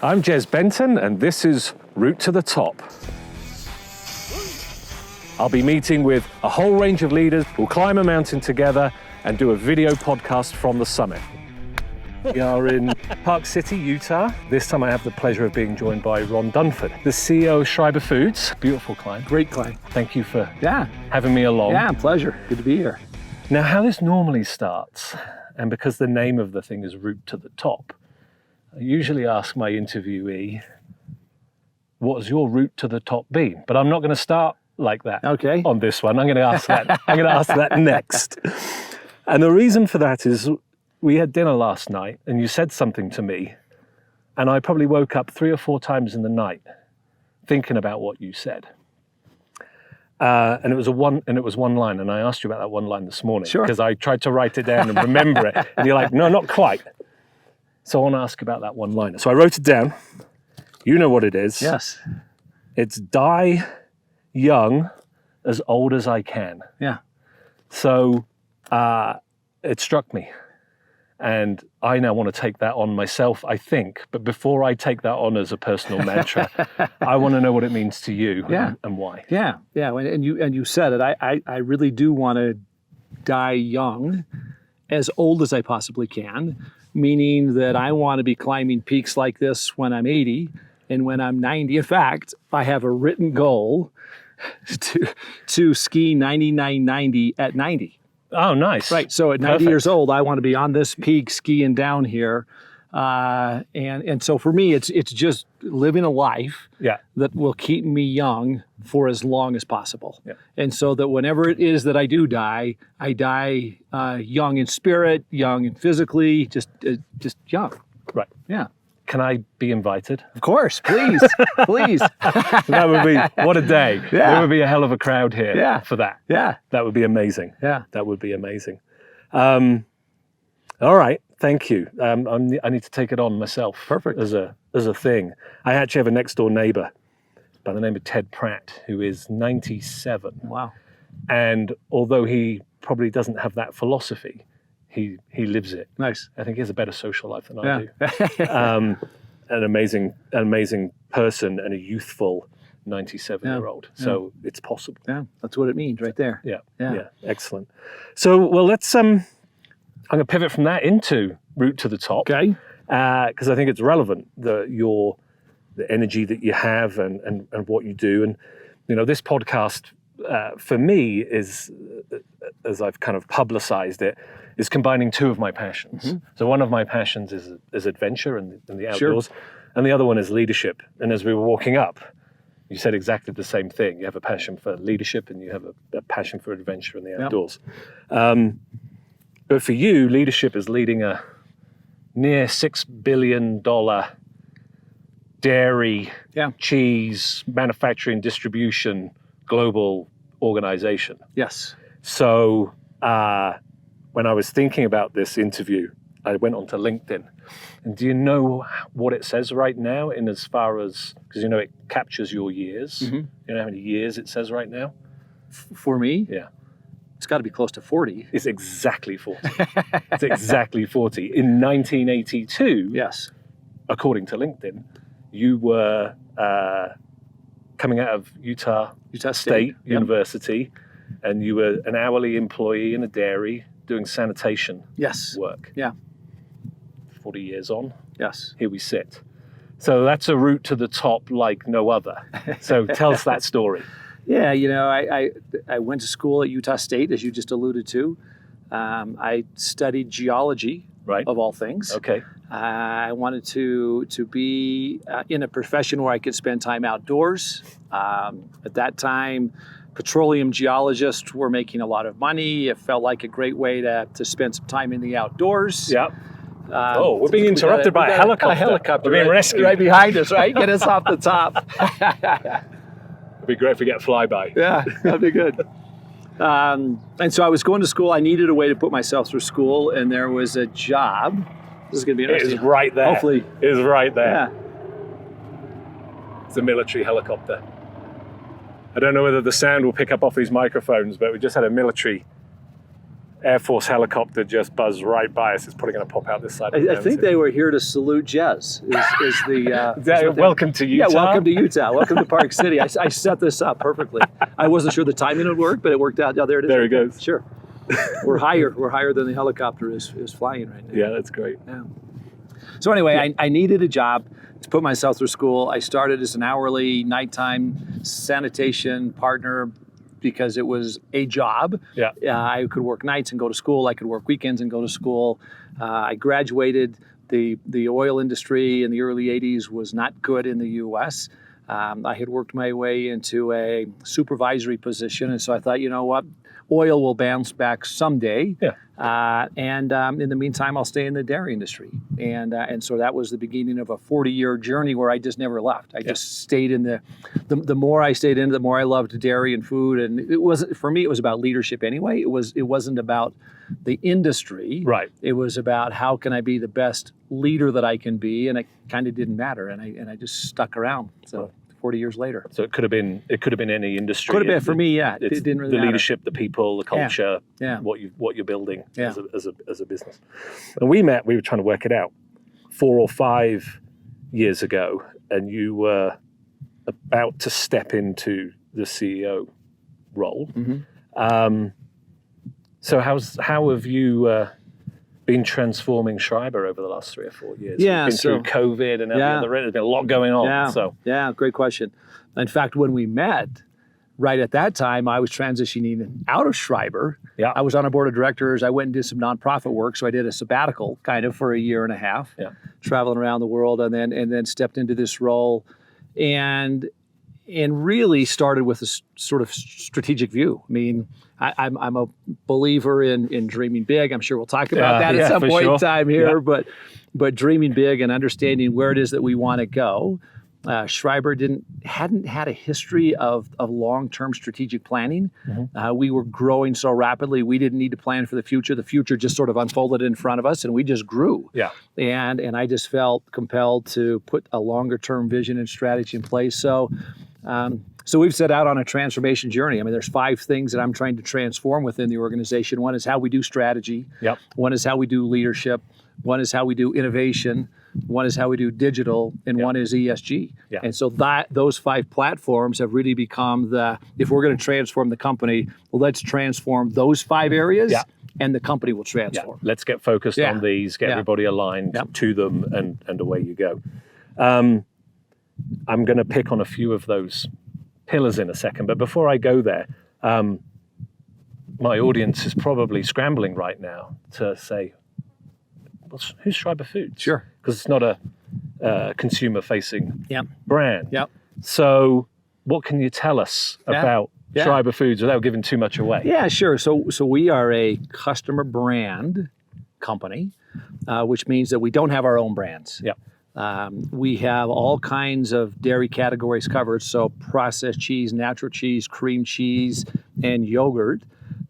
I'm Jez Benton, and this is Route to the Top. I'll be meeting with a whole range of leaders who'll climb a mountain together and do a video podcast from the summit. We are in Park City, Utah. This time I have the pleasure of being joined by Ron Dunford, the CEO of Schreiber Foods. Beautiful climb. Great climb. Thank you for having me along. Yeah, pleasure. Good to be here. Now, how this normally starts, and because the name of the thing is Route to the Top, I usually ask my interviewee, what has your route to the top been? But I'm not going to start like that on this one. I'm going to ask that. I'm going to ask that next. And the reason for that is we had dinner last night and you said something to me, and I probably woke up 3 or 4 times in the night thinking about what you said. And it was one line, and I asked you about that one line this morning because I tried to write it down and remember it, and you're like, no, not quite. So I want to ask about that one line. So I wrote it down. You know what it is. Yes. It's die young, as old as I can. Yeah. So it struck me. And I now want to take that on myself, I think. But before I take that on as a personal mantra, I want to know what it means to you and why. Yeah. And you said it. I really do want to die young, as old as I possibly can, meaning that I want to be climbing peaks like this when I'm 80 and when I'm 90. In fact, I have a written goal to ski 99.90 at 90. Oh, nice. Right. So at 90 years old, I want to be on this peak skiing down here. And so for me, it's just living a life that will keep me young for as long as possible. Yeah. And so that whenever it is that I do die, I die young in spirit, young and physically, just young. Right. Yeah. Can I be invited? Of course, please, please. That would be, what a day. Yeah. There would be a hell of a crowd here for that. Yeah. That would be amazing. Yeah. That would be amazing. All right, thank you. I need to take it on myself. Perfect. As a thing. I actually have a next door neighbor by the name of Ted Pratt, who is 97. Wow. And although he probably doesn't have that philosophy, he lives it. Nice. I think he has a better social life than I do. An amazing person and a youthful 97-year-old. So it's possible. Yeah, that's what it means right there. Yeah. Excellent. So, well, let's I'm going to pivot from that into Route to the Top. Okay. Because I think it's relevant, the energy that you have and what you do. And, you know, this podcast, for me, is, as I've kind of publicized it, is combining 2 of my passions. Mm-hmm. So one of my passions is adventure and the outdoors, and the other one is leadership. And as we were walking up, you said exactly the same thing. You have a passion for leadership and you have a passion for adventure and the outdoors. Yep. But for you, leadership is leading a near $6 billion dairy, cheese, manufacturing, distribution, global organization. Yes. So when I was thinking about this interview, I went onto LinkedIn. And do you know what it says right now in as far as, because you know it captures your years. Mm-hmm. You know how many years it says right now? For me? Yeah. It's got to be close to 40. It's exactly 40. It's exactly 40. In 1982, according to LinkedIn, you were coming out of Utah State University, and you were an hourly employee in a dairy doing sanitation work. Yeah. 40 years on. Yes. Here we sit. So that's a route to the top like no other. So tell us that story. Yeah, you know, I went to school at Utah State, as you just alluded to. I studied geology, of all things. Okay. I wanted to be in a profession where I could spend time outdoors. At that time, petroleum geologists were making a lot of money. It felt like a great way to spend some time in the outdoors. Yeah. We're being interrupted by a helicopter. A helicopter. We're being rescued. Right behind us, right? Get us off the top. It'd be great if we get a flyby. Yeah, that'd be good. And so I was going to school. I needed a way to put myself through school, and there was a job. This is going to be interesting. It is right there. Hopefully. It is right there. Yeah. It's a military helicopter. I don't know whether the sound will pick up off these microphones, but we just had a military Air Force helicopter just buzzed right by us. It's probably going to pop out this side. I think they were here to salute Jez. Welcome to Utah. Yeah, welcome to Utah. Welcome to Park City. I set this up perfectly. I wasn't sure the timing would work, but it worked out. Oh, there it is. There it goes. Sure. We're higher than the helicopter is flying right now. Yeah, that's great. Yeah. So anyway, I needed a job to put myself through school. I started as an hourly nighttime sanitation partner because it was a job. Yeah. I could work nights and go to school. I could work weekends and go to school. I graduated. The oil industry in the early 80s was not good in the U.S. I had worked my way into a supervisory position, and so I thought, you know what, oil will bounce back someday. Yeah. In the meantime, I'll stay in the dairy industry. And so that was the beginning of a 40-year journey where I just never left. I just stayed in the more I stayed in, the more I loved dairy and food. And it wasn't, for me, it was about leadership anyway. It wasn't about the industry. Right. It was about how can I be the best leader that I can be, and it kind of didn't matter. And I just stuck around. So 40 years later. So it could have been any industry. Could have been for me, yeah. It didn't really the matter. leadership, the people, the culture, yeah. what you're building Yeah. as a business. And we were trying to work it out 4 or 5 years ago, and you were about to step into the CEO role. Mm-hmm. So how have you been transforming Schreiber over the last 3 or 4 years? Yeah, We've been through COVID and there's been a lot going on. Yeah, great question. In fact, when we met, right at that time, I was transitioning out of Schreiber. Yeah. I was on a board of directors. I went and did some nonprofit work, so I did a sabbatical kind of for a year and a half, traveling around the world, and then stepped into this role, and really started with a sort of strategic view. I mean, I'm a believer in dreaming big. I'm sure we'll talk about that at some point in time here, but dreaming big and understanding where it is that we want to go. Schreiber hadn't had a history of long-term strategic planning. Mm-hmm. We were growing so rapidly, we didn't need to plan for the future. The future just sort of unfolded in front of us, and we just grew. Yeah. And I just felt compelled to put a longer-term vision and strategy in place. So we've set out on a transformation journey. I mean, there's 5 things that I'm trying to transform within the organization. One is how we do strategy. Yep. One is how we do leadership. One is how we do innovation. One is how we do digital, and one is ESG. Yeah. And so those 5 platforms have really become if we're going to transform the company, well, let's transform those 5 areas, and the company will transform. Yeah. Let's get focused on these, get everybody aligned to them, and away you go. I'm going to pick on a few of those pillars in a second, but before I go there, my audience is probably scrambling right now to say, who's Schreiber Foods? Sure. Because it's not a consumer-facing brand. Yep. So what can you tell us about Schreiber Foods without giving too much away? Yeah, sure. So we are a customer brand company, which means that we don't have our own brands. Yep. We have all kinds of dairy categories covered, so processed cheese, natural cheese, cream cheese, and yogurt.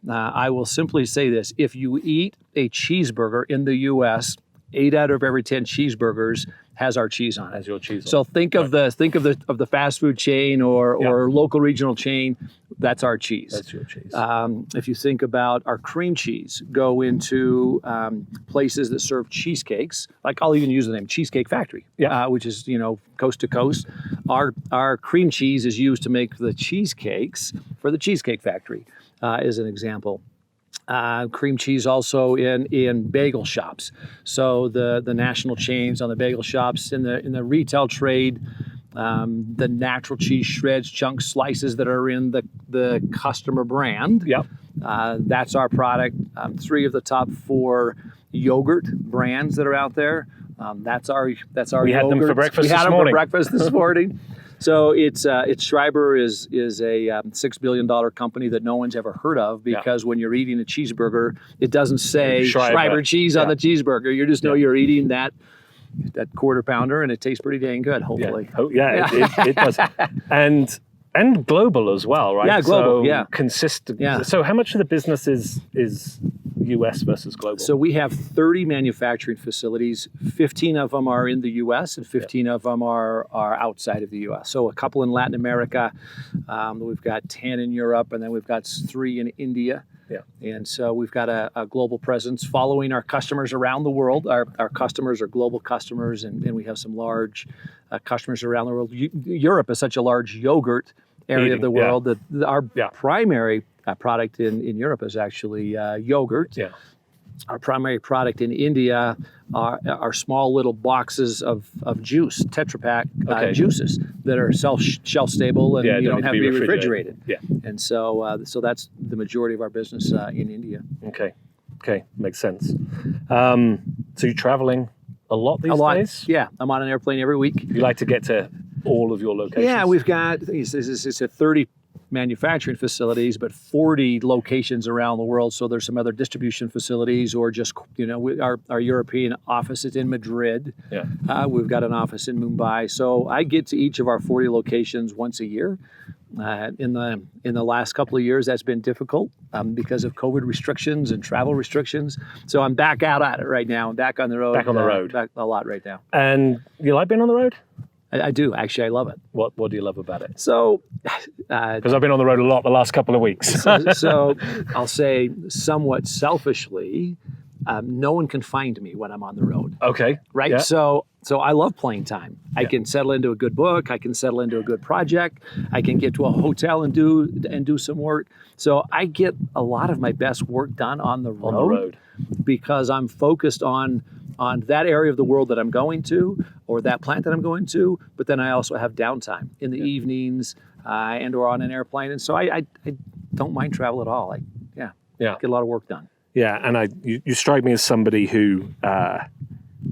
I will simply say this. If you eat a cheeseburger in the U.S., 8 out of every 10 cheeseburgers has our cheese on it. Has your cheese on it. So think of the fast food chain or local regional chain. That's our cheese. That's your cheese. If you think about our cream cheese, go into places that serve cheesecakes. Like I'll even use the name Cheesecake Factory, which is coast to coast. Our cream cheese is used to make the cheesecakes for the Cheesecake Factory, as an example. Cream cheese also in bagel shops. So the national chains on the bagel shops, in the retail trade, the natural cheese shreds, chunks, slices that are in the customer brand. Yep. That's our product. 3 of the top 4 yogurt brands that are out there. That's our We yogurt. had them for breakfast We had this them morning. for breakfast this morning. So it's Schreiber is a $6 billion company that no one's ever heard of, because when you're eating a cheeseburger, it doesn't say Schreiber cheese on the cheeseburger. You just know you're eating that quarter pounder, and it tastes pretty dang good, hopefully. It does. And global as well, right? Yeah, global, so consistent. Yeah. So how much of the business is U.S. versus global? So we have 30 manufacturing facilities. 15 of them are in the U.S. and 15 of them are outside of the U.S. So a couple in Latin America. We've got 10 in Europe, and then we've got 3 in India. And so we've got a global presence following our customers around the world. Our customers are global customers, and we have some large customers around the world. Europe is such a large yogurt area of the world that our primary product in Europe is actually yogurt. Yeah. Our primary product in India are small little boxes of juice, Tetra Pak juices that are shelf stable and you don't have to be refrigerated. Yeah. And so that's the majority of our business in India. Okay, makes sense. So you're traveling a lot these days? Yeah, I'm on an airplane every week. You like to get to all of your locations? Yeah, we've got it's a 30 manufacturing facilities, but 40 locations around the world. So there's some other distribution facilities, or just our European office is in Madrid. Yeah. We've got an office in Mumbai. So I get to each of our 40 locations once a year. In the last couple of years, that's been difficult because of COVID restrictions and travel restrictions. So I'm back out at it right now. I'm back on the road. Back on the road. Back a lot right now. And you like being on the road? I do. Actually, I love it. What do you love about it? So, because I've been on the road a lot the last couple of weeks. so I'll say somewhat selfishly, no one can find me when I'm on the road. Okay. Right. Yeah. So I love playing time. I can settle into a good book. I can settle into a good project. I can get to a hotel and do some work. So I get a lot of my best work done on the road. Because I'm focused on that area of the world that I'm going to, or that plant that I'm going to, but then I also have downtime in the evenings and or on an airplane. And so I don't mind travel at all. Get a lot of work done. Yeah, and you strike me as somebody who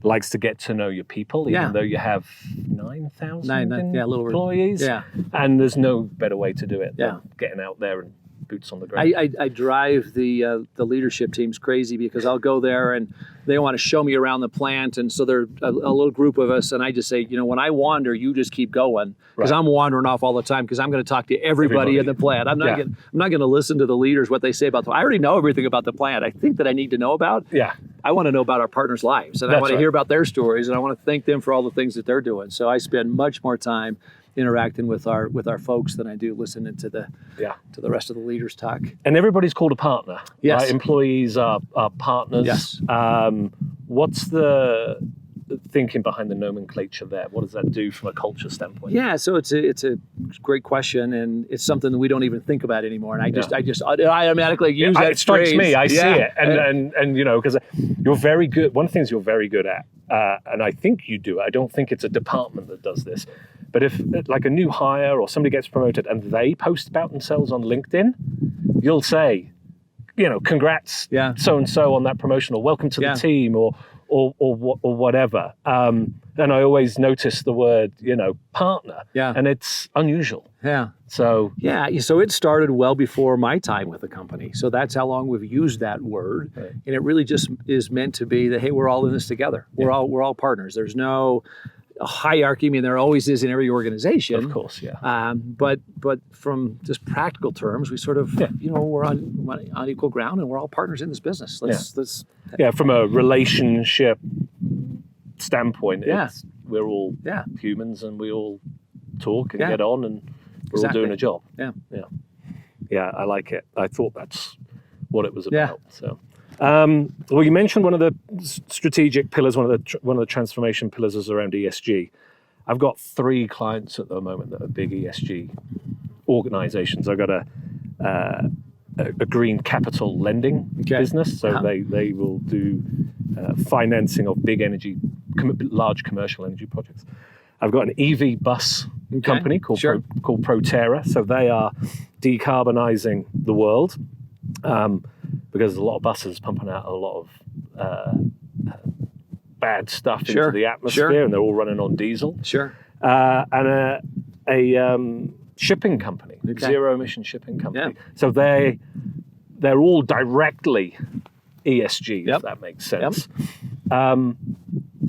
likes to get to know your people, even though you have 9,000 employees. Yeah. And there's no better way to do it than getting out there and boots on the ground. I drive the leadership teams crazy because I'll go there and they want to show me around the plant, and so they're a little group of us, and I just say, when I wander, you just keep going, because I'm wandering off all the time because I'm going to talk to everybody in the plant. I'm not going to listen to the leaders what they say about the. I already know everything about the plant. I think that I need to know about. Yeah. I want to know about our partners' lives, and I want to hear about their stories, and I want to thank them for all the things that they're doing. So I spend much more time interacting with our folks than I do listening to the rest of the leaders talk. And everybody's called a partner. Yes. Right? Employees are partners. Yes. What's the thinking behind the nomenclature there? What does that do from a culture standpoint? Yeah, so it's a great question, and it's something that we don't even think about anymore. And I automatically use that. It strikes phrase. me. I see it, and because you're very good. One of the things you're very good at, and I think you do. I don't think it's a department that does this. But if like a new hire or somebody gets promoted and they post about themselves on LinkedIn, you'll say, congrats, so-and-so on that promotion, or welcome to the team, or whatever. And I always notice the word, partner, and it's unusual. Yeah. So it started well before my time with the company. So that's how long we've used that word, and it really just is meant to be that, hey, we're all in this together. We're all partners. There's no a hierarchy. I mean, there always is in every organization. Of course, yeah. But from just practical terms, we sort of, we're on equal ground, and we're all partners in this business. Let's from a relationship standpoint, we're all humans, and we all talk and get on, and we're all doing a job. Yeah, I like it. I thought that's what it was about. So. Well, you mentioned one of the strategic pillars, one of the transformation pillars is around ESG. I've got 3 clients at the moment that are big ESG organizations. I've got a green capital lending business, so they will do financing of big large commercial energy projects. I've got an EV bus company called Proterra, so they are decarbonizing the world. Because a lot of buses pumping out a lot of bad stuff into the atmosphere, and they're all running on diesel. And a shipping company, zero emission shipping company. So they're all directly ESG, if that makes sense.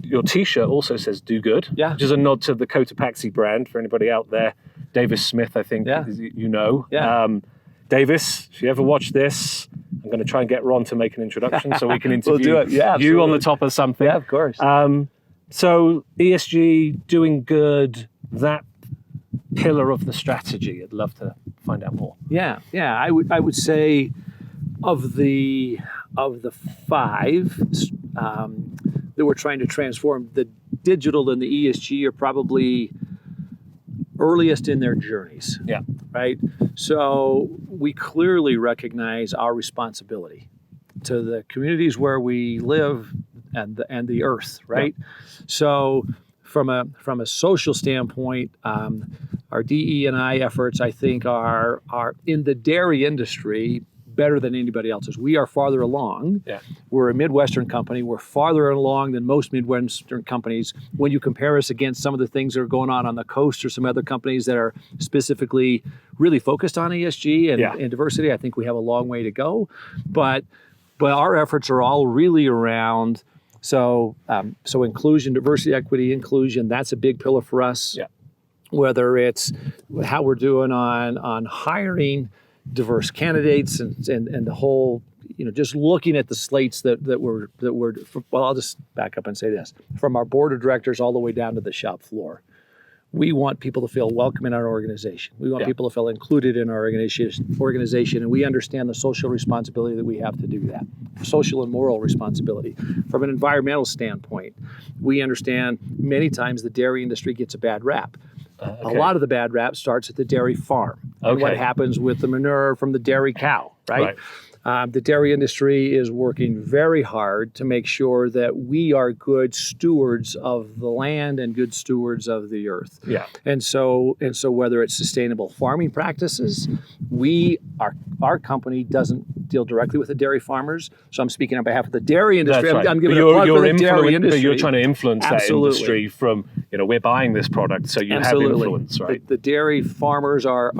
Your T-shirt also says "Do Good," which is a nod to the Cotopaxi brand for anybody out there. Davis Smith, I think Davis, if you ever watch this, I'm going to try and get Ron to make an introduction so we can interview you on the top of something. Yeah, of course. So ESG, doing good, that pillar of the strategy. I'd love to find out more. Yeah. I would say Of the five that we're trying to transform, the digital and the ESG are probably earliest in their journeys. Yeah. Right. So we clearly recognize our responsibility to the communities where we live and the earth. Right. Yeah. So from a social standpoint, our DE&I efforts, I think, are in the dairy industry better than anybody else's. We are farther along. Yeah. We're a Midwestern company. We're farther along than most Midwestern companies. When you compare us against some of the things that are going on the coast or some other companies that are specifically really focused on ESG and diversity, I think we have a long way to go. But our efforts are all really around so inclusion, diversity, equity, inclusion. That's a big pillar for us. Yeah. Whether it's how we're doing on hiring diverse candidates and the whole, just looking at the slates that we're well, I'll just back up and say this. From our board of directors all the way down to the shop floor, we want people to feel welcome in our organization. We want people to feel included in our organization, and we understand the social responsibility that we have to do that. Social and moral responsibility. From an environmental standpoint, we understand many times the dairy industry gets a bad rap. A lot of the bad rap starts at the dairy farm. And what happens with the manure from the dairy cow, right? The dairy industry is working very hard to make sure that we are good stewards of the land and good stewards of the earth. Yeah. And so whether it's sustainable farming practices, our company doesn't deal directly with the dairy farmers. So I'm speaking on behalf of the dairy industry. That's right. I'm giving a plug for the dairy industry. But you're trying to influence that industry from, we're buying this product, so you have influence, right? The dairy farmers are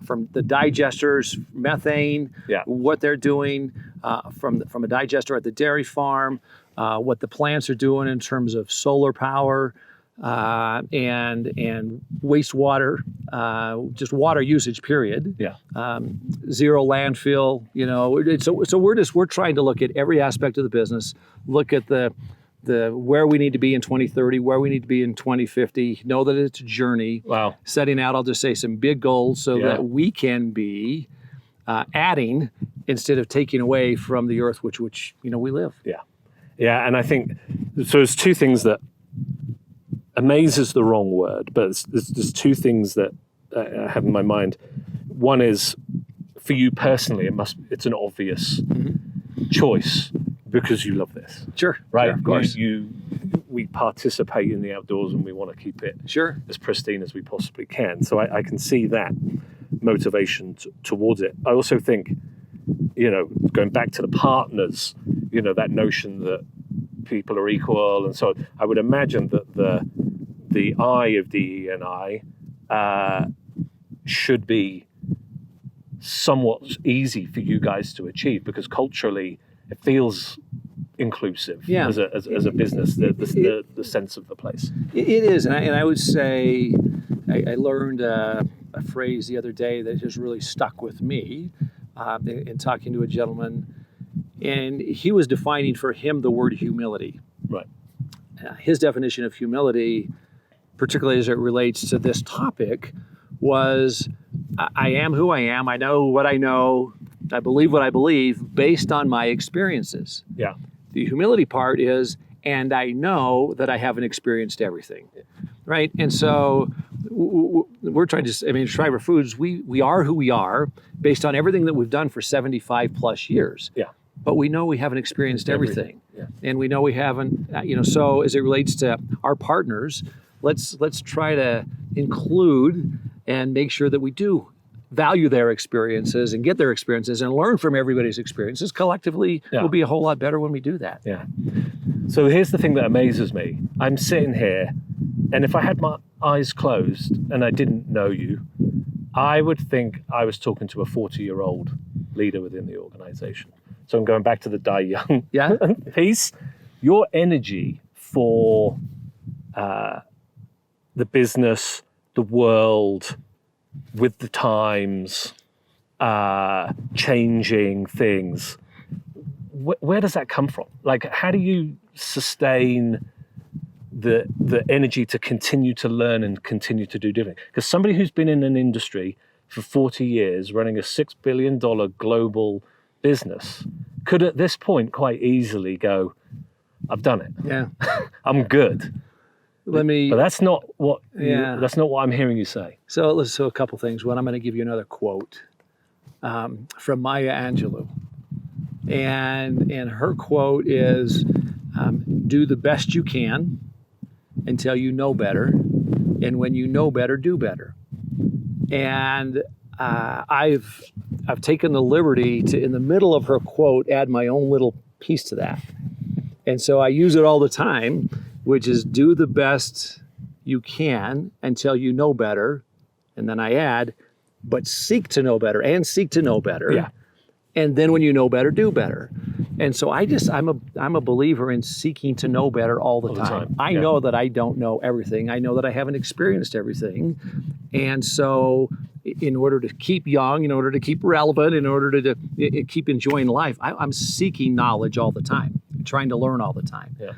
from the digesters, methane, what they're doing from a digester at the dairy farm, what the plants are doing in terms of solar power and wastewater, just water usage, period. Yeah. Zero landfill. So we're trying to look at every aspect of the business, look at the where we need to be in 2030, where we need to be in 2050, know that it's a journey. Wow. Setting out, I'll just say, some big goals so that we can be adding instead of taking away from the earth which we live. Yeah. Yeah, and I think, so there's two things that, amaze is the wrong word, but there's two things that I have in my mind. One is, for you personally, it's an obvious choice, because you love this. Sure. Right? Sure, of course. We participate in the outdoors and we want to keep it as pristine as we possibly can. So I can see that motivation towards it. I also think, going back to the partners, that notion that people are equal. And so I would imagine that the I of DE&I should be somewhat easy for you guys to achieve, because culturally it feels inclusive as a business, the sense of the place. It is, and I would say I learned a phrase the other day that just really stuck with me in talking to a gentleman, and he was defining for him the word humility. Right. His definition of humility, particularly as it relates to this topic, was I am who I am, I know what I know, I believe what I believe based on my experiences. Yeah. The humility part is, and I know that I haven't experienced everything, right? And so we're trying to, Schreiber Foods, we are who we are based on everything that we've done for 75 plus years. Yeah. But we know we haven't experienced everything. Yeah. And we know we haven't, so as it relates to our partners, let's try to include and make sure that we do value their experiences and get their experiences and learn from everybody's experiences. Collectively, we'll be a whole lot better when we do that. Yeah. So here's the thing that amazes me. I'm sitting here, and if I had my eyes closed and I didn't know you, I would think I was talking to a 40-year-old leader within the organization. So I'm going back to the die young piece. Your energy for the business, the world, with the times, changing things. Where does that come from? Like, how do you sustain the energy to continue to learn and continue to do different? Because somebody who's been in an industry for 40 years, running a $6 billion global business could at this point quite easily go, I've done it. Yeah. I'm good. But that's not what that's not what I'm hearing you say. So a couple things. One, I'm going to give you another quote from Maya Angelou. And her quote is, do the best you can until you know better. And when you know better, do better. And I've taken the liberty to, in the middle of her quote, add my own little piece to that. And so I use it all the time, which is do the best you can until you know better. And then I add, but seek to know better and seek to know better. Yeah. And then when you know better, do better. And so I'm a believer in seeking to know better all the time. I know that I don't know everything. I know that I haven't experienced everything. And so in order to keep young, in order to keep relevant, in order to keep enjoying life, I'm seeking knowledge all the time, trying to learn all the time. Yeah.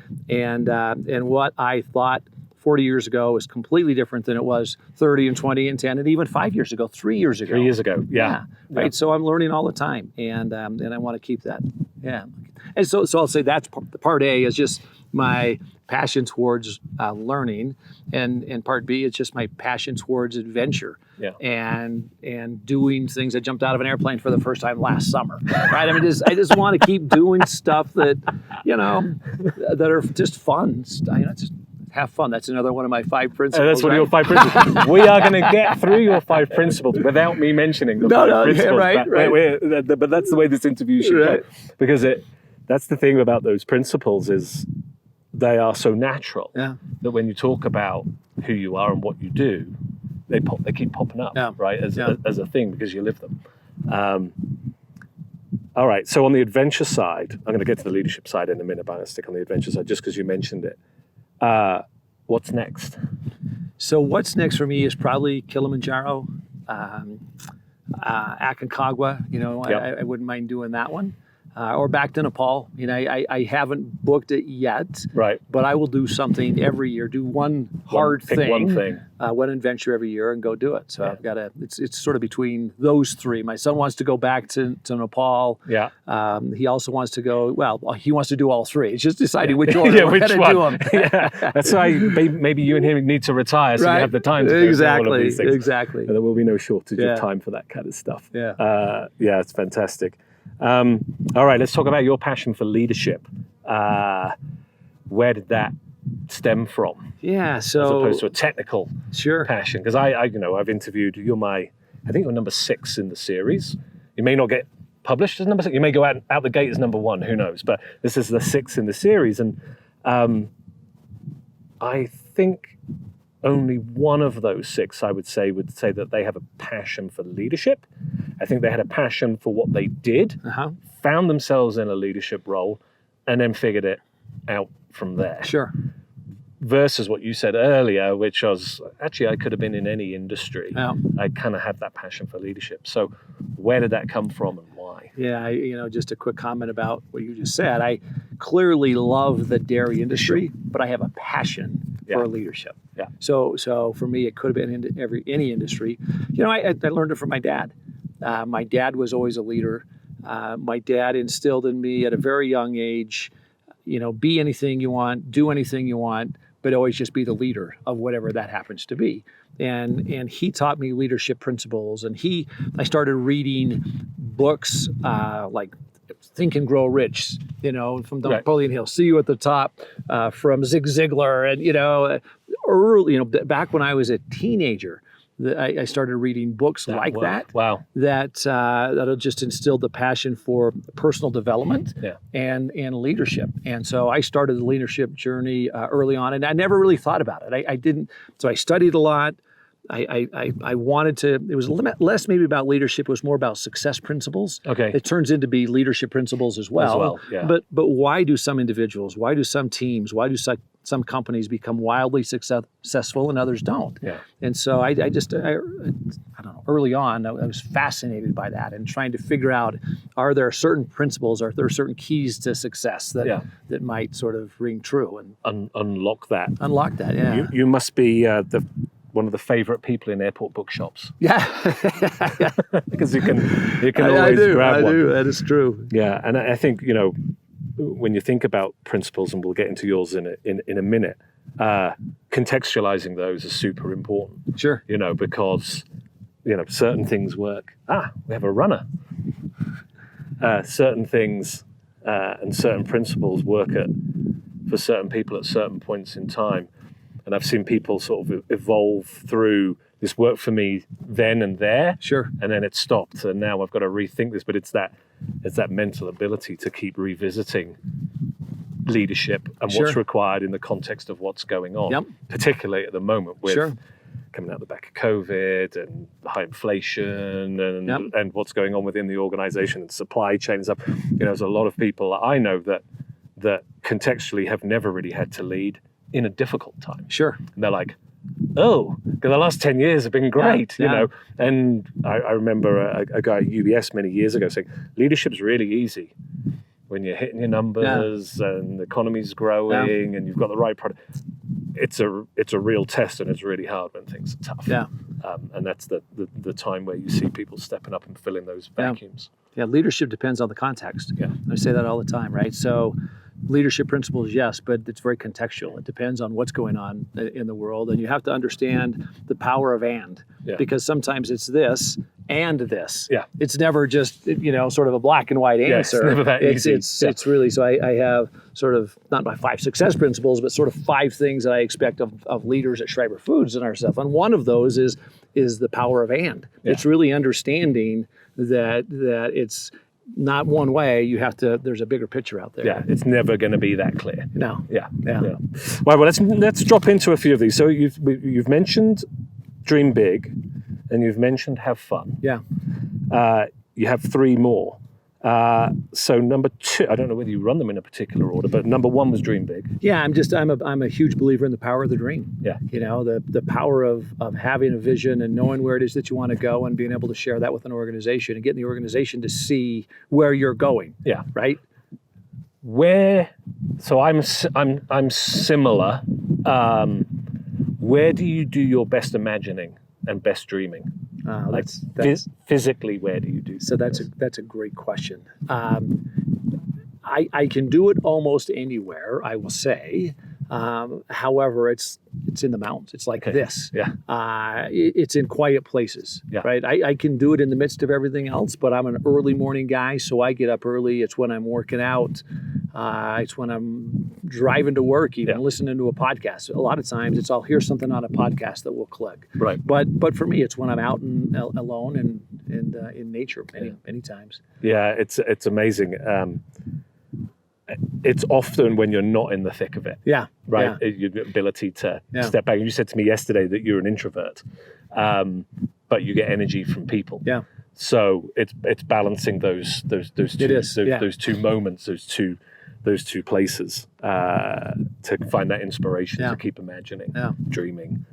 And what I thought 40 years ago is completely different than it was 30 and 20 and 10 and even 5 years ago, 3 years ago. 3 years ago, yeah. Right. So I'm learning all the time, and I want to keep that. Yeah. And so I'll say that's part A is just my passion towards learning, and part B is just my passion towards adventure. Yeah. And doing things. I jumped out of an airplane for the first time last summer. Right. I mean, I just want to keep doing stuff that that are just fun. Just have fun. That's another one of my 5 principles. That's one of your 5 principles. We are going to get through your 5 principles without me mentioning the 5 principles. Right. But that's the way this interview should go. Because that's the thing about those principles is they are so natural that when you talk about who you are and what you do, they keep popping up, right, as a thing because you live them. All right. So on the adventure side, I'm going to get to the leadership side in a minute, but I'm going to stick on the adventure side just because you mentioned it. What's next? So what's next for me is probably Kilimanjaro, Aconcagua. I wouldn't mind doing that one. Or back to Nepal. I haven't booked it yet. Right. But I will do something every year. Do one hard thing. Pick one thing. One adventure every year and go do it. So I've got to. It's sort of between those 3. My son wants to go back to Nepal. Yeah. He also wants to go. Well, he wants to do all 3. It's just deciding which order we're going to do them. That's why maybe you and him need to retire so you have the time to do all of these things. Exactly. And there will be no shortage of time for that kind of stuff. Yeah. It's fantastic. All right, let's talk about your passion for leadership. Where did that stem from? Yeah, so as opposed to a technical passion, because I've interviewed. I think you're number 6 in the series. You may not get published as number 6. You may go out the gate as number 1. Who knows? But this is the 6th in the series, and I think only one of those 6, I would say that they have a passion for leadership. I think they had a passion for what they did, found themselves in a leadership role, and then figured it out from there. Sure. Versus what you said earlier, which was, actually, I could have been in any industry. Yeah. I kind of had that passion for leadership. So where did that come from and why? Yeah, just a quick comment about what you just said. I clearly love the dairy industry, but I have a passion for leadership. Yeah. So for me, it could have been in any industry. I learned it from my dad. My dad was always a leader. My dad instilled in me at a very young age, be anything you want, do anything you want, but always just be the leader of whatever that happens to be. And he taught me leadership principles. And I started reading books like Think and Grow Rich, from Napoleon Hill, See You at the Top, from Zig Ziglar, and early, back when I was a teenager, I started reading books like that. Wow. That'll just instilled the passion for personal development and leadership. And so I started the leadership journey early on, and I never really thought about it. I didn't. So I studied a lot. I wanted to. It was less maybe about leadership. It was more about success principles. Okay. It turns into be leadership principles as well. But why do some individuals? Why do some teams? Why do some companies become wildly successful and others don't? Yeah. And so I don't know. Early on, I was fascinated by that and trying to figure out: are there certain principles? Are there certain keys to success that might sort of ring true and unlock that? Unlock that. Yeah. You must be one of the favorite people in airport bookshops. Yeah. Because you can always grab one. I do. That is true. Yeah, and I think, when you think about principles, and we'll get into yours in a minute, contextualizing those is super important. Sure. Because certain things work. We have a runner. Certain things and certain principles work for certain people at certain points in time. And I've seen people sort of evolve through, this worked for me then and there. Sure. And then it stopped, and now I've got to rethink this. But it's that mental ability to keep revisiting leadership and what's required in the context of what's going on, particularly at the moment with coming out the back of COVID and high inflation and what's going on within the organization and supply chain and stuff. There's a lot of people that I know that contextually have never really had to lead in a difficult time. Sure. And they're like, because the last 10 years have been great, And I remember a guy at UBS many years ago saying, leadership's really easy when you're hitting your numbers and the economy's growing and you've got the right product. It's a real test, and it's really hard when things are tough. Yeah. And that's the time where you see people stepping up and filling those vacuums. Yeah, leadership depends on the context. Yeah. I say that all the time, right? So leadership principles, yes, but it's very contextual. It depends on what's going on in the world, and you have to understand the power of because sometimes it's this and this. Yeah. It's never just, sort of a black and white answer. It's never that easy. It's really, so I have sort of, not my 5 success principles, but sort of 5 things that I expect of leaders at Schreiber Foods and ourselves. And one of those is the power of It's really understanding that it's not one way. There's a bigger picture out there. Yeah, it's never going to be that clear. No. Yeah. Well, let's drop into a few of these. So you've mentioned dream big, and you've mentioned have fun. Yeah. You have 3 more. So number 2, I don't know whether you run them in a particular order, but number 1 was dream big. Yeah, I'm a huge believer in the power of the dream. Yeah. The power of having a vision and knowing where it is that you want to go and being able to share that with an organization and getting the organization to see where you're going. Yeah. Right? So I'm similar. Where do you do your best imagining and best dreaming? Physically, where do you do? So that's a great question. I can do it almost anywhere, I will say. However, it's in the mountains. It's like this. Yeah. It's in quiet places. Yeah. Right. I can do it in the midst of everything else, but I'm an early morning guy, so I get up early. It's when I'm working out. It's when I'm driving to work, even listening to a podcast. A lot of times, I'll hear something on a podcast that will click. Right. But for me, it's when I'm out and alone and in nature many times. Yeah, it's amazing. It's often when you're not in the thick of it. Yeah. Right. Yeah. Your ability to step back. You said to me yesterday that you're an introvert, but you get energy from people. Yeah. So it's balancing those two moments, those two places to find that inspiration to keep imagining, dreaming.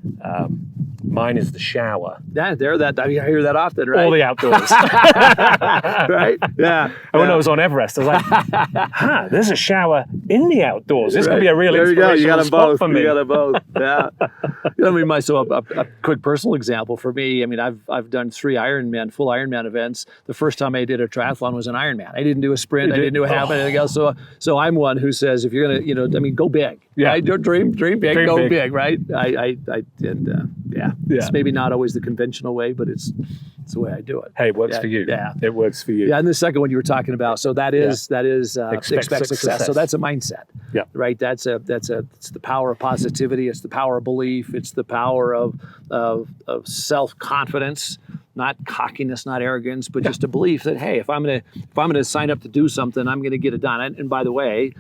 Mine is the shower. Yeah, I hear that often, right? All the outdoors. Right? Yeah. And when I was on Everest, I was like, there's a shower in the outdoors. This could be a real inspirational spot for me. You got them both. Yeah. A quick personal example for me. I mean, I've done 3 full Ironman events. The first time I did a triathlon was an Ironman. I didn't do a sprint. I didn't do a half, anything else. So I'm one who says, if you're gonna, go big. Yeah. Right? Dream big, go big. Right? It's maybe not always the conventional way, but it's the way I do it. Hey, it works for you. Yeah. It works for you. Yeah, and the second one you were talking about, so that is expect success. So that's a mindset. Yeah. Right? It's the power of positivity, it's the power of belief, it's the power of self-confidence, not cockiness, not arrogance, but just a belief that, hey, if I'm gonna sign up to do something, I'm gonna get it done. And by the way,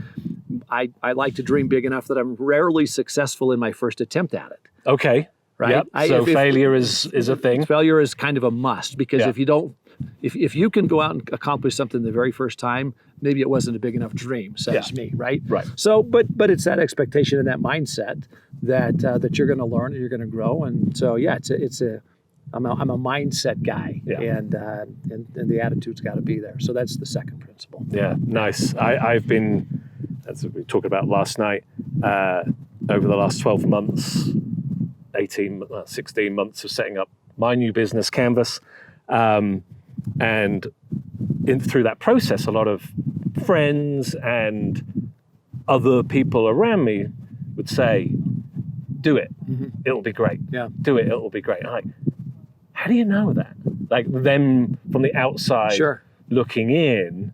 I like to dream big enough that I'm rarely successful in my first attempt at it. Okay. Right. Yep. Failure is a thing. Failure is kind of a must, because if you can go out and accomplish something the very first time, maybe it wasn't a big enough dream, says me, right? Right. So, but it's that expectation and that mindset that you're going to learn and you're going to grow, and so I'm a mindset guy, and the attitude's got to be there. So that's the second principle. Yeah, nice. I've been, as we talked about last night, over the last 12 months, 16 months of setting up my new business, Canvas. And through that process, a lot of friends and other people around me would say, do it. It'll be great. Yeah. Do it. It'll be great. I'm like, how do you know that? Like them from the outside Sure. looking in,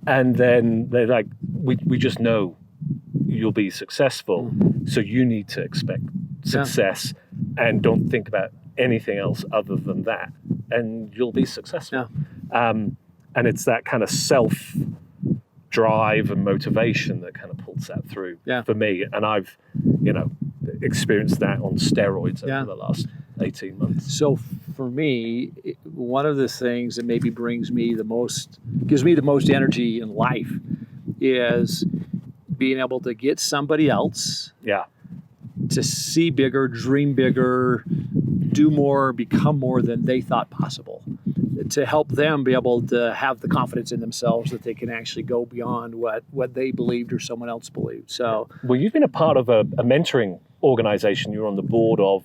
and then they're like, we just know you'll be successful. So you need to expect success and don't think about anything else other than that, and you'll be successful. And it's that kind of self drive and motivation that kind of pulls that through for me. And I've, experienced that on steroids over the last 18 months. So for me, one of the things that maybe gives me the most energy in life is being able to get somebody else to see bigger, dream bigger, do more, become more than they thought possible, to help them be able to have the confidence in themselves that they can actually go beyond what they believed or someone else believed. So, well, you've been a part of a mentoring organization. You're on the board of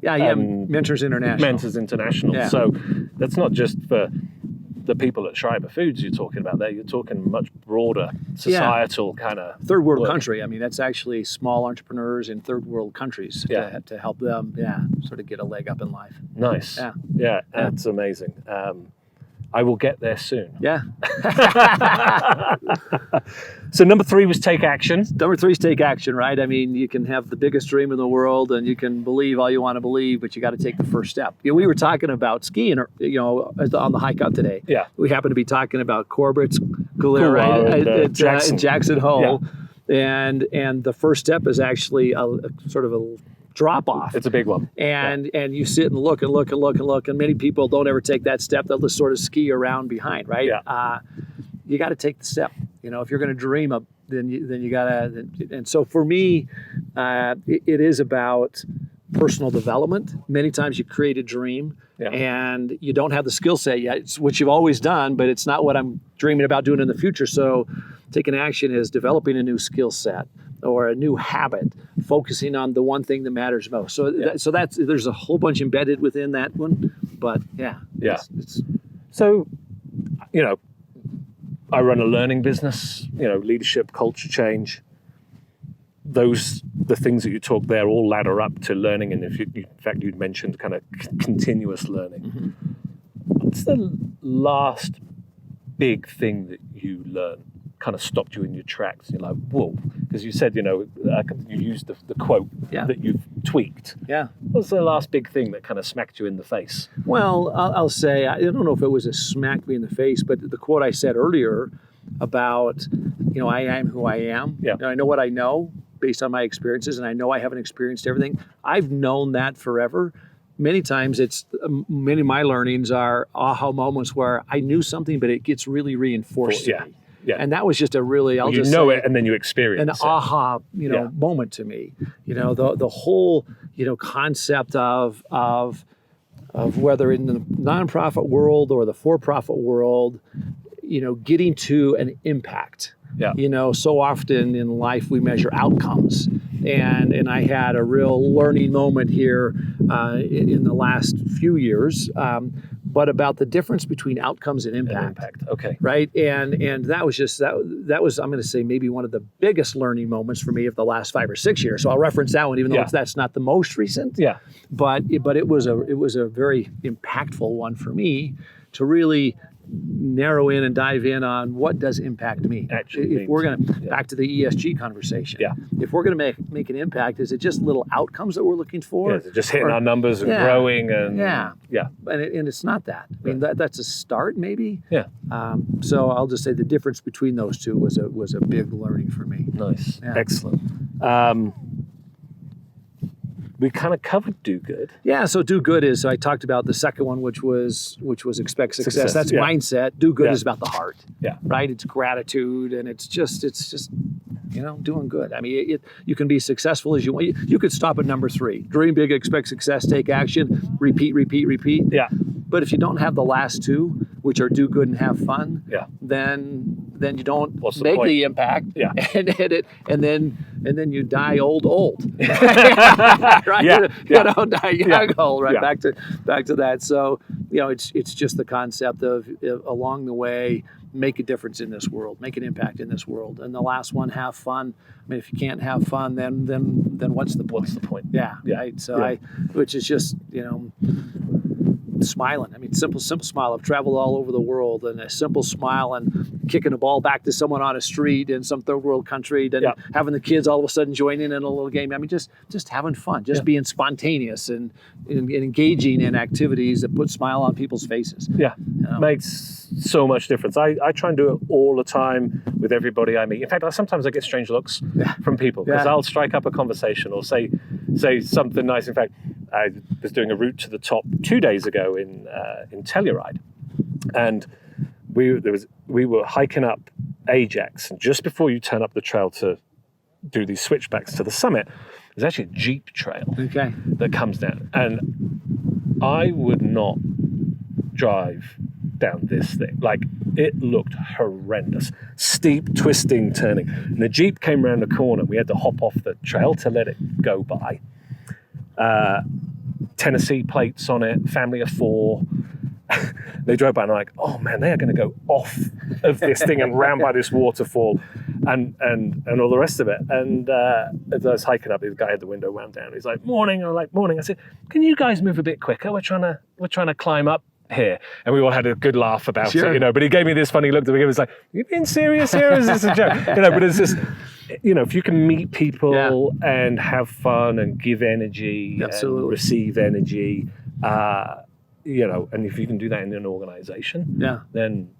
Mentors International. Mentors International. Yeah. So that's not just for the people at Schreiber Foods you're talking about there. You're talking much broader societal kind of third world country. I mean, that's actually small entrepreneurs in third world countries to help them, sort of get a leg up in life. Nice. Yeah, that's amazing. I will get there soon. Yeah. So number 3 was take action. Number 3 is take action, right? I mean, you can have the biggest dream in the world and you can believe all you want to believe, but you got to take the first step. We were talking about skiing, on the hike out today. Yeah. We happened to be talking about Corbett's Galera at Jackson Hole. Yeah. And the first step is actually a sort of a drop off. It's a big one. And you sit and look, and many people don't ever take that step. They'll just sort of ski around behind, right? Yeah. You got to take the step. If you're going to dream up, then you got to. And so for me, it is about personal development. Many times you create a dream and you don't have the skill set yet. It's what you've always done, but it's not what I'm dreaming about doing in the future. So taking action is developing a new skill set or a new habit, focusing on the one thing that matters most. So there's a whole bunch embedded within that one, but So, I run a learning business, leadership, culture change. The things that you talk there all ladder up to learning. And in fact, you'd mentioned kind of continuous learning. What's the last big thing that you learned kind of stopped you in your tracks? You're like, whoa, because you said, you used the quote that you've tweaked. Yeah. What's the last big thing that kind of smacked you in the face? Well, I'll say, I don't know if it was a smack me in the face, but the quote I said earlier about, I am who I am. Yeah. I know what I know based on my experiences, and I know I haven't experienced everything. I've known that forever. Many times many of my learnings are aha moments where I knew something, but it gets really reinforced to me. Yeah. And that was just a really, it and then you experience an it. aha, moment to me. The whole, concept of whether in the nonprofit world or the for-profit world, getting to an impact. Yeah. So often in life we measure outcomes. And I had a real learning moment here in the last few years, but about the difference between outcomes and impact. Okay. Right. And that was just that was, I'm going to say, maybe one of the biggest learning moments for me of the last 5 or 6 years. So I'll reference that one, even though that's not the most recent. Yeah. But it was a very impactful one for me to really narrow in and dive in on what does impact mean. If we're going to back to the ESG conversation, if we're going to make an impact, is it just little outcomes that we're looking for? Just hitting our numbers and growing and and it's not that. I mean that's a start maybe. Yeah. So I'll just say the difference between those two was a big learning for me. Nice. Yeah. Excellent. We kind of covered do good. Yeah, so do good is, so I talked about the second one, which was expect success. That's mindset. Do good is about the heart. Yeah. Right? It's gratitude, and it's just doing good. I mean, you can be successful as you want. You could stop at number 3. Dream big, expect success, take action, repeat. Yeah. But if you don't have the last 2, which are do good and have fun, then then you don't What's the make point? the impact. Yeah. And then you die old. Right? Yeah. You don't die young old, right? Yeah. Back to that. So, it's just the concept of along the way, make a difference in this world, make an impact in this world. And the last one, have fun. I mean, if you can't have fun, then what's the point? What's the point? Yeah. Right. So which is just, smiling. I mean, simple smile. I've traveled all over the world, and a simple smile and kicking a ball back to someone on a street in some third world country, and having the kids all of a sudden joining in a little game. I mean, just having fun, just being spontaneous and engaging in activities that put smile on people's faces. Yeah, makes so much difference. I try and do it all the time with everybody I meet. In fact, sometimes I get strange looks from people because I'll strike up a conversation or say something nice. In fact, I was doing a route to the top 2 days ago in Telluride, and we were hiking up Ajax, and just before you turn up the trail to do these switchbacks to the summit, there's actually a Jeep trail that comes down, and I would not drive down this thing. Like, it looked horrendous. Steep, twisting, turning. And the Jeep came around the corner. We had to hop off the trail to let it go by. Tennessee plates on it, family of 4. They drove by and I'm like, oh man, they are going to go off of this thing and round by this waterfall and all the rest of it. And as I was hiking up, this guy had the window wound down. He's like, morning. I'm like, morning. I said, can you guys move a bit quicker? We're trying to climb up here. And we all had a good laugh about it, but he gave me this funny look to me. He was like, you being serious here? Is this a joke? But it's just, if you can meet people and have fun and give energy and receive energy, and if you can do that in an organization, then,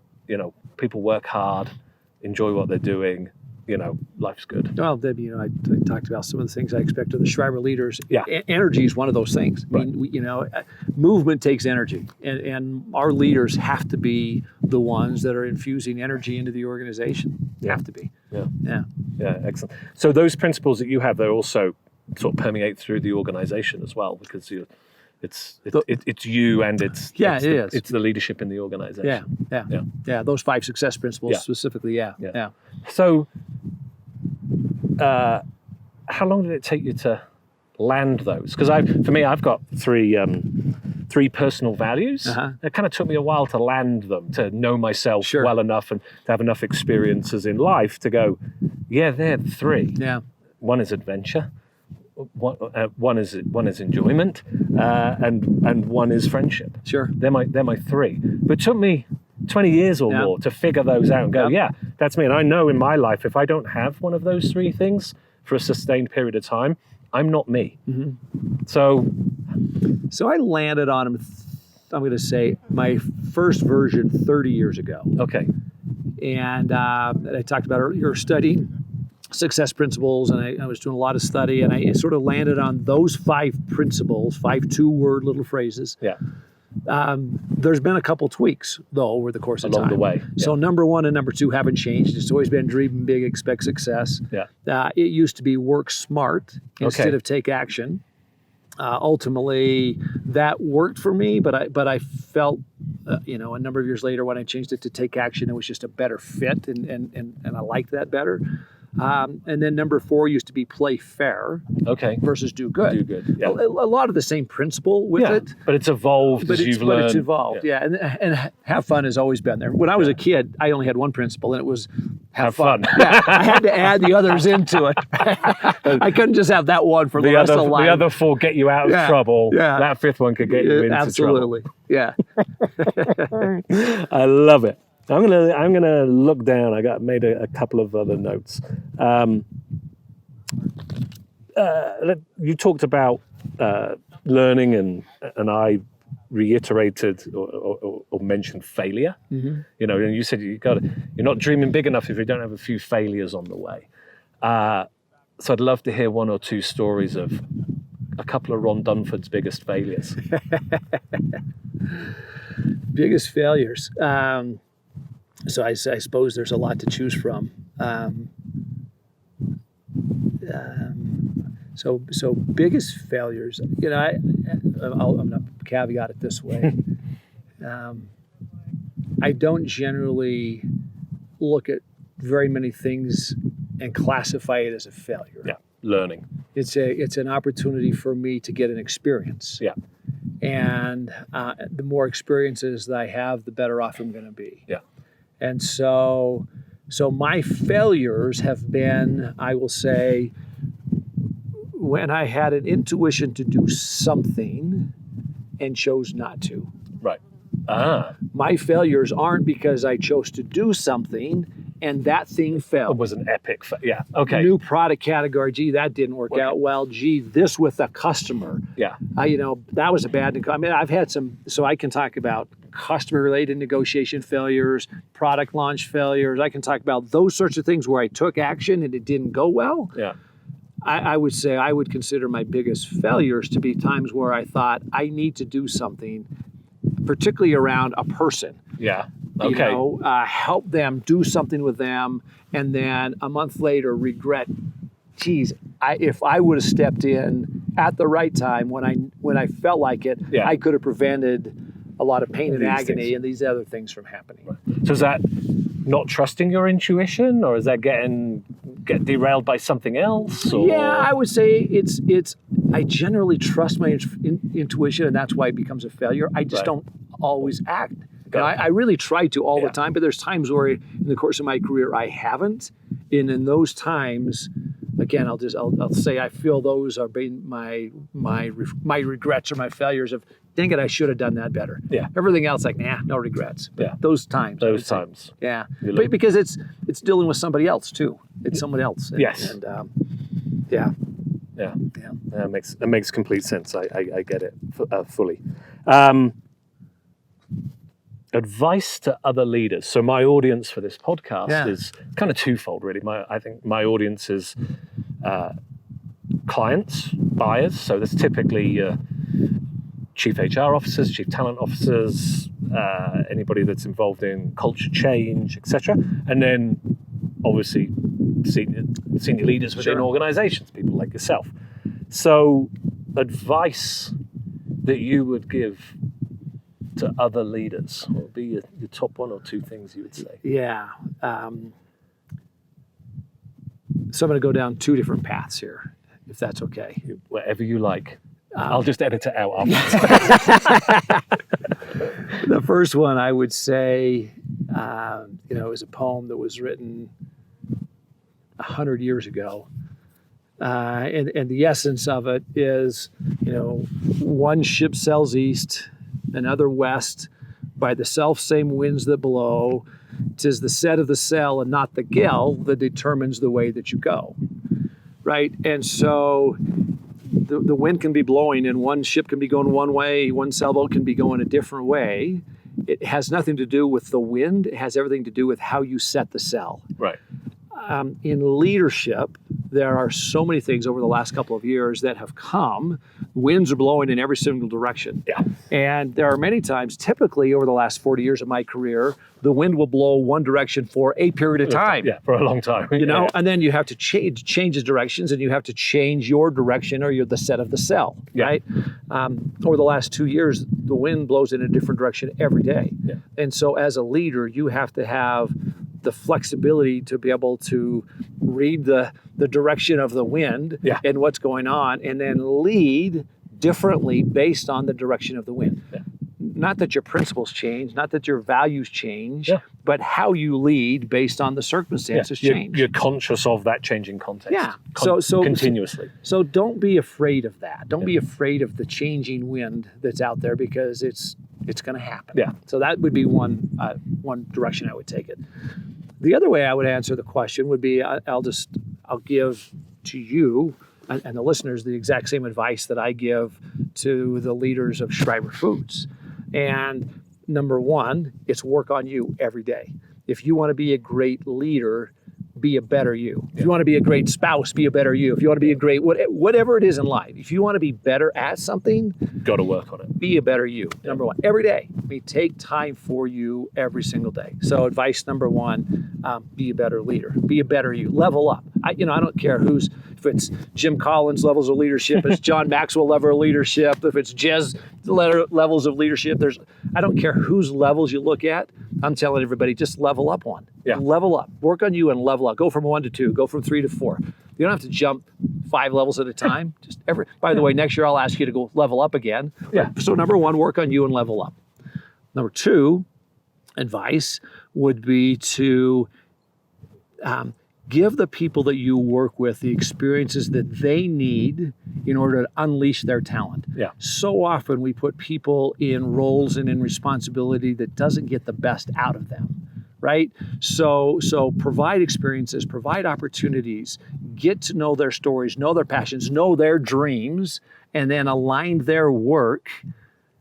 people work hard, enjoy what they're doing, life's good. Well, Debbie, I talked about some of the things I expect of the Schreiber leaders. Yeah. Energy is one of those things. I mean, movement takes energy, and our leaders have to be the ones that are infusing energy into the organization. They have to be. Yeah, excellent. So those principles that you have, they also sort of permeate through the organization as well, because it's you and it's the leadership in the organization. Yeah. Those 5 success principles specifically. Yeah. So, how long did it take you to land those? Because for me, I've got 3 personal values. It kind of took me a while to land them, to know myself well enough and to have enough experiences in life to go, they're 3. Yeah. One is adventure. One is enjoyment, and one is friendship. Sure, they're my 3. But it took me 20 years or more to figure those out and go, that's me. And I know in my life, if I don't have one of those 3 things for a sustained period of time, I'm not me. So I landed on them. I'm going to say my first version 30 years ago. Okay, and I talked about earlier studying success principles, and I was doing a lot of study, and I sort of landed on those 5 principles, 5 2-word little phrases. Yeah. There's been a couple tweaks though over the course of time. Along the way. So number 1 and number 2 haven't changed. It's always been dream big, expect success. Yeah. It used to be work smart instead of take action. Ultimately, that worked for me, but I felt, a number of years later when I changed it to take action, it was just a better fit, and I liked that better. And then number 4 used to be play fair versus do good. Do good. Yeah. A lot of the same principle with it. But it's evolved as you've learned. But it's evolved, and have fun has always been there. When I was a kid, I only had one principle, and it was have fun. I had to add the others into it. I couldn't just have that one for the rest of life. The other 4 get you out of trouble. Yeah. That 5th one could get you into trouble. Absolutely. Yeah. I love it. I'm gonna look down. I made a couple of other notes. You talked about learning, and I reiterated or mentioned failure. And you said you're not dreaming big enough if you don't have a few failures on the way. So I'd love to hear 1 or 2 stories of a couple of Ron Dunford's biggest failures. Biggest failures. So I suppose there's a lot to choose from. So biggest failures. I'm going to caveat it this way. I don't generally look at very many things and classify it as a failure. Yeah, learning. It's an opportunity for me to get an experience. Yeah. And the more experiences that I have, the better off I'm going to be. Yeah. And so my failures have been, I will say, when I had an intuition to do something and chose not to. Right. My failures aren't because I chose to do something and that thing failed. It was an epic, yeah, okay. New product category, gee, that didn't work out well. Gee, this with a customer. Yeah. That was a bad, I mean, I've had some, so I can talk about customer-related negotiation failures, product launch failures. I can talk about those sorts of things where I took action and it didn't go well. Yeah. I would say I would consider my biggest failures to be times where I thought I need to do something, particularly around a person. Yeah. Okay. Help them, do something with them, and then a month later regret, geez, if I would have stepped in at the right time when I felt like it, I could have prevented a lot of pain and agony and these other things from happening. Right. So is that not trusting your intuition, or is that get derailed by something else? Or? Yeah, I would say it's. I generally trust my intuition, and that's why it becomes a failure. I just don't always act. I really try to all the time, but there's times where in the course of my career I haven't, and in those times, again, I'll say I feel those are being my regrets or my failures of, dang it, I should have done that better. Yeah. Everything else, like, no regrets. But those times. Yeah. But because it's dealing with somebody else too. It's someone else. Yes. And That makes complete sense. I get it fully. Advice to other leaders. So my audience for this podcast is kind of twofold, really. I think my audience is clients, buyers. So there's typically chief HR officers, chief talent officers, anybody that's involved in culture change, etc. And then obviously senior leaders within organizations, people like yourself. So advice that you would give to other leaders, what would be your top one or two things you would say? Yeah. So I'm going to go down two different paths here, if that's okay. Whatever you like. I'll just edit it out afterwards. The first one I would say, is a poem that was written 100 years ago. And the essence of it is, one ship sails east, another west, by the self-same winds that blow. 'Tis the set of the sail and not the gale that determines the way that you go, right? And so the wind can be blowing and one ship can be going one way, one sailboat can be going a different way. It has nothing to do with the wind. It has everything to do with how you set the sail. Right. In leadership, there are so many things over the last couple of years that have come. Winds are blowing in every single direction. Yeah. And there are many times, typically over the last 40 years of my career, the wind will blow one direction for a period of time. Yeah, for a long time. And then you have to change the directions, and you have to change your direction or you're the set of the sail, right? Over the last 2 years, the wind blows in a different direction every day. Yeah. And so as a leader, you have to have the flexibility to be able to read the direction of the wind and what's going on, and then lead differently based on the direction of the wind. Yeah. Not that your principles change, not that your values change, but how you lead based on the circumstances change. You're conscious of that changing context. Yeah. Continuously. So don't be afraid of that. Don't be afraid of the changing wind that's out there, because it's going to happen. Yeah. So that would be one direction I would take it. The other way I would answer the question would be, I'll give to you and the listeners the exact same advice that I give to the leaders of Schreiber Foods. And number one, it's work on you every day. If you want to be a great leader, be a better you. If you want to be a great spouse, be a better you. If you want to be a great, whatever it is in life, if you want to be better at something, got to work on it. Be a better you. Number one, every day. Take time for you every single day. So advice number one, be a better leader. Be a better you. Level up. I don't care if it's Jim Collins levels of leadership, it's John Maxwell level of leadership, if it's Jez levels of leadership. I don't care whose levels you look at. I'm telling everybody, just level up one. Yeah. Level up. Work on you and level up. Go from 1 to 2. Go from 3 to 4. You don't have to jump 5 levels at a time. By the way, next year I'll ask you to go level up again. Yeah. So number 1, work on you and level up. Number 2, advice would be to give the people that you work with the experiences that they need in order to unleash their talent. Yeah. So often we put people in roles and in responsibility that doesn't get the best out of them, right? So provide experiences, provide opportunities, get to know their stories, know their passions, know their dreams, and then align their work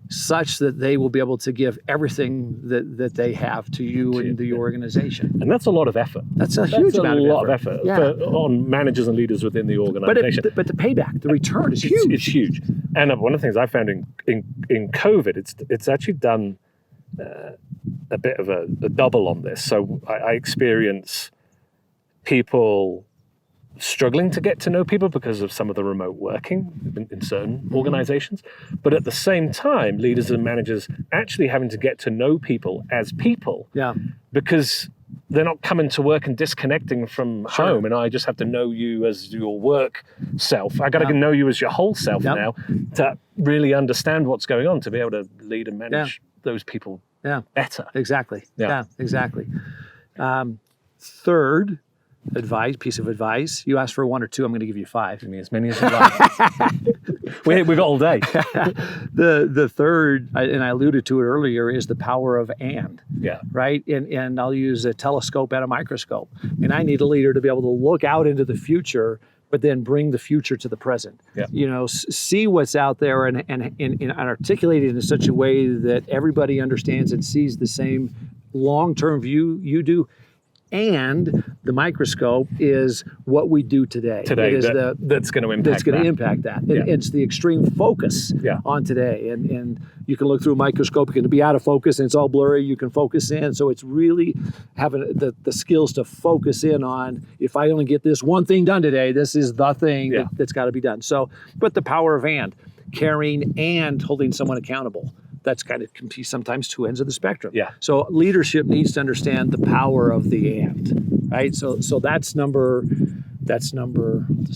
such that they will be able to give everything that they have to you and the organization. And that's a lot of effort. That's a huge amount of effort Yeah. on managers and leaders within the organization. But the payback, the return is huge. It's huge. And one of the things I found in COVID, it's actually done a bit of a double on this. So I experience people struggling to get to know people because of some of the remote working in certain organizations. But at the same time, leaders and managers actually having to get to know people as people. Yeah. Because they're not coming to work and disconnecting from home, and I just have to know you as your work self. I got to know you as your whole self now to really understand what's going on, to be able to lead and manage those people better. Exactly. Yeah. Exactly. Third piece of advice. You asked for 1 or 2. I'm going to give you 5. Give me as many as you like. we got all day. The third, and I alluded to it earlier, is the power of and. Yeah. Right? And I'll use a telescope and a microscope. And I need a leader to be able to look out into the future, but then bring the future to the present. Yeah. See what's out there and articulate it in such a way that everybody understands and sees the same long-term view you do. And the microscope is what we do today. It is that's going to impact that. It's the extreme focus on today. And you can look through a microscope, it can be out of focus and it's all blurry. You can focus in. So it's really having the skills to focus in on, if I only get this one thing done today, this is the thing that's got to be done. So, but the power of and, caring and holding someone accountable. That's kind of sometimes 2 ends of the spectrum. Yeah. So leadership needs to understand the power of the and, right? So that's number, let's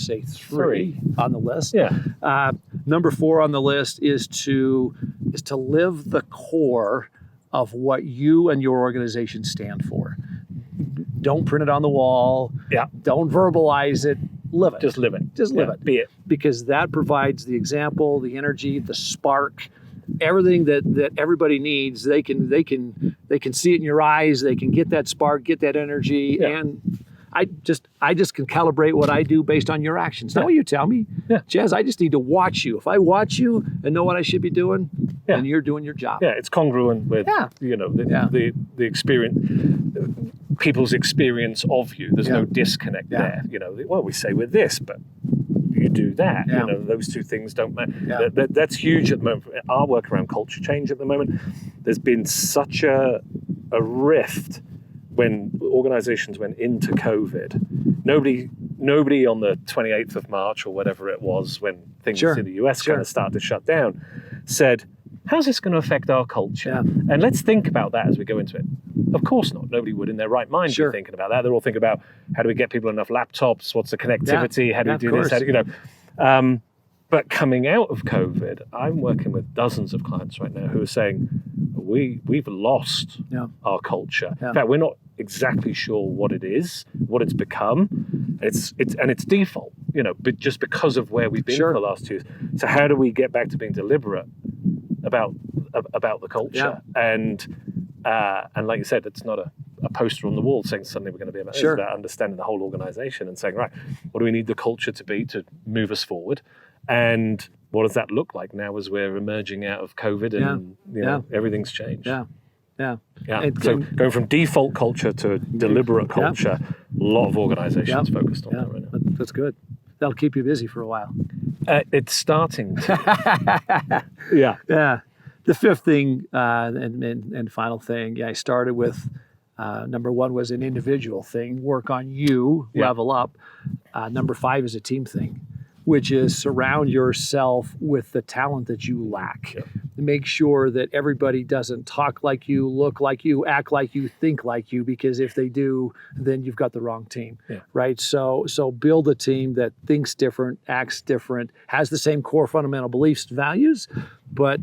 say 3 on the list. Yeah. Number 4 on the list is to live the core of what you and your organization stand for. Don't print it on the wall. Yeah. Don't verbalize it. Live it. Just live it. Just live it. Be it. Because that provides the example, the energy, the spark, everything that everybody needs. They can see it in your eyes. They can get that spark, get that energy, and I just can calibrate what I do based on your actions. Not what you tell me. Yeah. Jez, I just need to watch you. If I watch you and know what I should be doing, then you're doing your job. Yeah, it's congruent with the experience, people's experience of you. There's no disconnect there. We say we're this, but you do that. Those 2 things don't matter. That's huge at the moment. Our work around culture change at the moment, there's been such a rift when organizations went into COVID. Nobody on the 28th of March or whatever it was, when things in the US kind of started to shut down, said, how's this going to affect our culture? Yeah. And let's think about that as we go into it. Of course not. Nobody would in their right mind be thinking about that. They're all thinking about, how do we get people enough laptops? What's the connectivity? How do we do this? How do, but coming out of COVID, I'm working with dozens of clients right now who are saying, we've lost our culture. In fact, we're not exactly sure what it is, what it's become. It's default, but just because of where we've been for the last 2 years. So how do we get back to being deliberate about the culture? And like you said, it's not a poster on the wall saying suddenly we're going to be about this. It's about understanding the whole organization and saying, right, what do we need the culture to be to move us forward? And what does that look like now as we're emerging out of COVID and everything's changed? Yeah. So going from default culture to deliberate culture, a lot of organizations focused on that right now. That's good. That'll keep you busy for a while. It's starting to. Yeah. The 5th thing and final thing, I started with Number 1 was an individual thing, work on you, level up. Number 5 is a team thing, which is surround yourself with the talent that you lack. Yeah. Make sure that everybody doesn't talk like you, look like you, act like you, think like you, because if they do, then you've got the wrong team, right? So build a team that thinks different, acts different, has the same core fundamental beliefs and values, but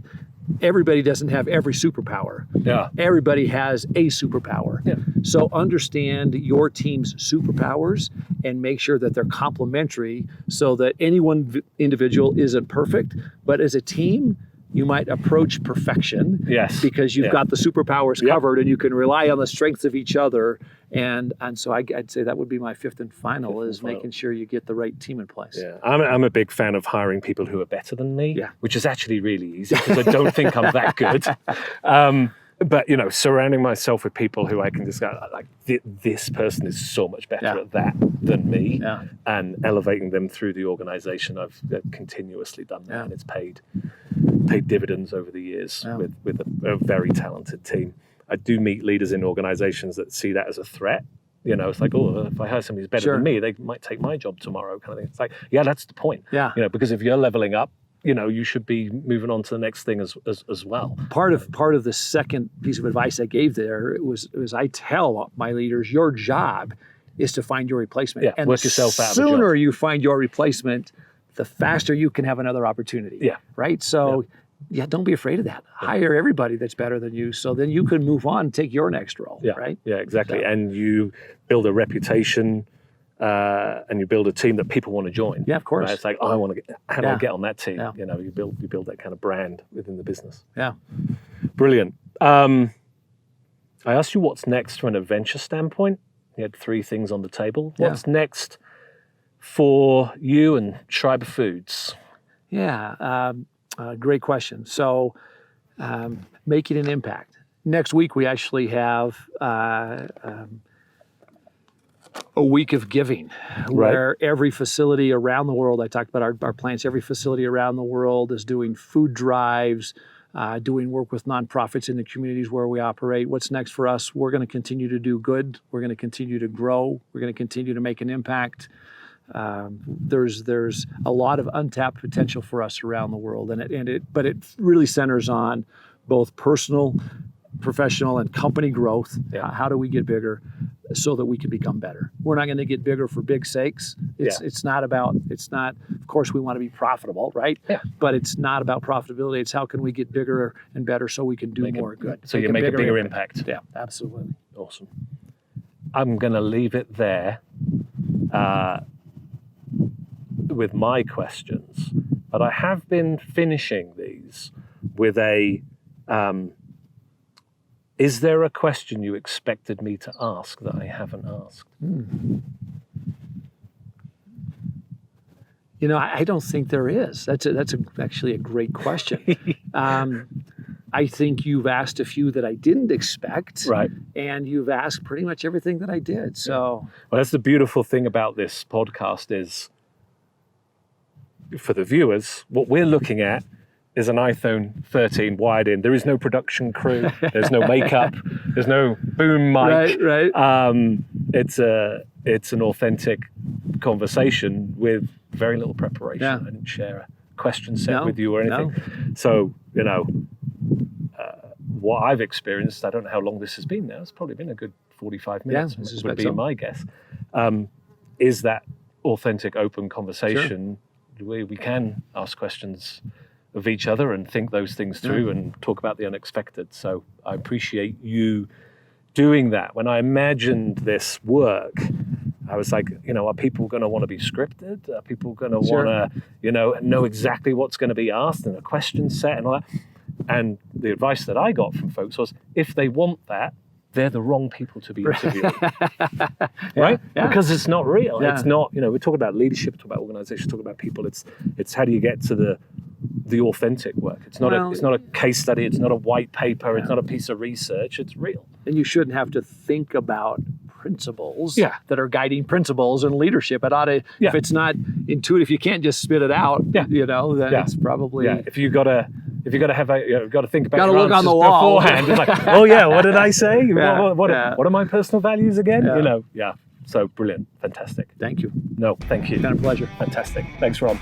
everybody doesn't have every superpower. Yeah. Everybody has a superpower. Yeah. So understand your team's superpowers and make sure that they're complementary so that any one individual isn't perfect, but as a team, you might approach perfection because you've got the superpowers covered and you can rely on the strengths of each other. And so I'd say that would be my fifth and final is making sure you get the right team in place. Yeah, I'm a big fan of hiring people who are better than me, which is actually really easy because I don't think I'm that good. But, surrounding myself with people who I can just go, like, this person is so much better at that than me, and elevating them through the organization. I've continuously done that, and it's paid dividends over the years with a very talented team. I do meet leaders in organizations that see that as a threat. It's like, if I hire somebody who's better than me, they might take my job tomorrow, kind of thing. It's like, that's the point. Yeah. Because if you're leveling up, you should be moving on to the next thing as well. Part of the second piece of advice I gave there was I tell my leaders, your job is to find your replacement. Yeah, and work yourself out of the the job. sooner you find your replacement, the faster you can have another opportunity. Yeah. Right? So don't be afraid of that. Hire everybody that's better than you so then you can move on and take your next role. Yeah. Right? Yeah, exactly. So, and you build a reputation and you build a team that people want to join. Yeah, of course. Right? It's like, I want to get, how do I get on that team? Yeah. You build that kind of brand within the business. Yeah. Brilliant. I asked you what's next from an adventure standpoint. You had 3 things on the table. What's next for you and Schreiber Foods? Yeah, great question. So making an impact. Next week, we actually have a week of giving where every facility around the world, I talked about our plants, every facility around the world is doing food drives, doing work with nonprofits in the communities where we operate. What's next for us? We're going to continue to do good. We're going to continue to grow. We're going to continue to make an impact. There's a lot of untapped potential for us around the world, but it really centers on both personal, professional, and company growth. How do we get bigger so that we can become better? We're not going to get bigger for big sakes. It's not. Of course, we want to be profitable, right? Yeah. But it's not about profitability. It's how can we get bigger and better so we can do more good. So you make a bigger impact. Yeah, absolutely. Awesome. I'm going to leave it there with my questions, but I have been finishing these with a. Is there a question you expected me to ask that I haven't asked? I don't think there is. That's actually a great question. I think you've asked a few that I didn't expect, right? And you've asked pretty much everything that I did. So, well, that's the beautiful thing about this podcast is, for the viewers, what we're looking at is an iPhone 13 wired in. There is no production crew. There's no makeup. There's no boom mic. Right. It's an authentic conversation with very little preparation. I didn't share a question set with you or anything. No. So, what I've experienced, I don't know how long this has been now. It's probably been a good 45 minutes, would be my guess. Is that authentic, open conversation where we can ask questions of each other and think those things through and talk about the unexpected. So I appreciate you doing that. When I imagined this work, I was like, are people going to want to be scripted? Are people going to want to, know exactly what's going to be asked and a question set and all that? And the advice that I got from folks was, if they want that, they're the wrong people to be interviewing, right? Yeah. Because it's not real. Yeah. It's not, we're talking about leadership, talking about organization, talking about people. It's how do you get to the authentic work? It's not a case study. It's not a white paper. It's not a piece of research. It's real. And you shouldn't have to think about principles that are guiding principles in leadership. It ought to, if it's not intuitive, you can't just spit it out, then it's probably... Yeah, if you got a if you're going to have got to think about Gotta your look on answers the wall. beforehand. It's like, oh yeah, what did I say? Yeah, What are my personal values again? Yeah. Yeah. So brilliant, fantastic. Thank you. No, thank you. It's been a pleasure. Fantastic. Thanks, Rob.